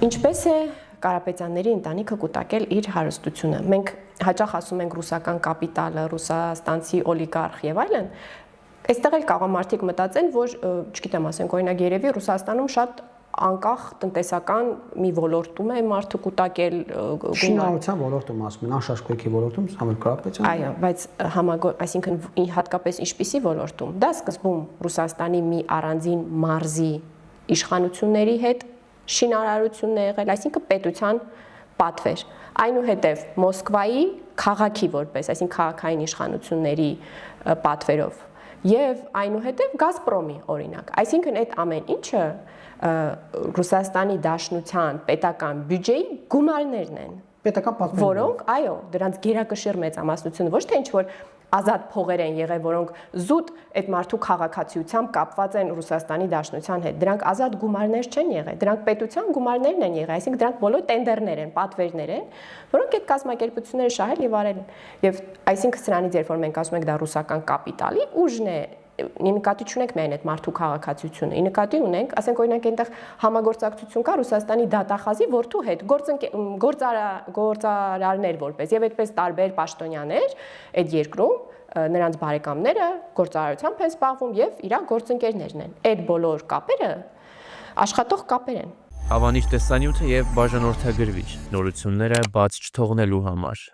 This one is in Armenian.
Ինչպես է Կարապետյանների ընտանիքը կուտակել իր հարստությունը։ Մենք հաճախ ասում ենք ռուսական կապիտալը, ռուսաստանցի օլիգարխ եւ այլն։ Այստեղ էլ կարող մարդիկ մտածեն, որ, չգիտեմ, ասենք օրինակ երևի Ռուսաստանում շատ անկախ տնտեսական մի ոլորտում է մարդը կուտակել շինարարության ոլորտում, ասում են, անշարժ ոլորտում, Սամվել Կարապետյանը։ Այո, բայց այսինքն հատկապես ինչպիսի ոլորտում։ Դա սկզբում Ռուսաստանի մի առանձին մարզի իշխանությունների հետ շինարարությունն է եղել, այսինքն պետության պատվեր։ Այնուհետև Մոսկվայի քաղաքի որպես, այսինքն քաղաքային իշխանությունների պատվերով եւ այնուհետև Գազպրոմի օրինակ։ Այսինքն այդ ամեն ինչը Ռուսաստանի Դաշնության պետական բյուջեի գումարներն են, պետական պատվերներ, որոնք, այո, դրանց գերակշիռ մեծամասնությունը ոչ թե ինչ-որ ազատ փողեր են եղել, որոնք զուտ այդ մարդու քաղաքացիությամբ կապված են Ռուսաստանի Դաշնության հետ։ Դրանք ազատ գումարներ չեն եղել, դրանք պետության գումարներն են եղել, այսինքն դրանք բոլոր տենդերներ են, պատվերներ են, որոնք այդ կազմակերպությունները շահել եւ արել են։ Եվ այսինքն սրանից երբ որ մենք ասում ենք դա ռուսական կապիտալի ուժն է, նկատի չունենք միայն այդ մարդու քաղաքացիությունը, նկատի ունենք, ասենք օրինակ այնտեղ համագործակցություն կա Ռուսաստանի դատախազի որդու հետ, գործարարներ որպես եւ այդպես տարբեր պաշտոնյաներ այդ երկրում նրանց բարեկամները գործարարությամբ են զբաղվում եւ իրար գործընկերներն են։ Այդ բոլոր կապերը աշխատող կապեր են։ Հավանիչ տեսանյութը եւ բաժանորդագրվիչ նորությունները բաց չթողնելու համար։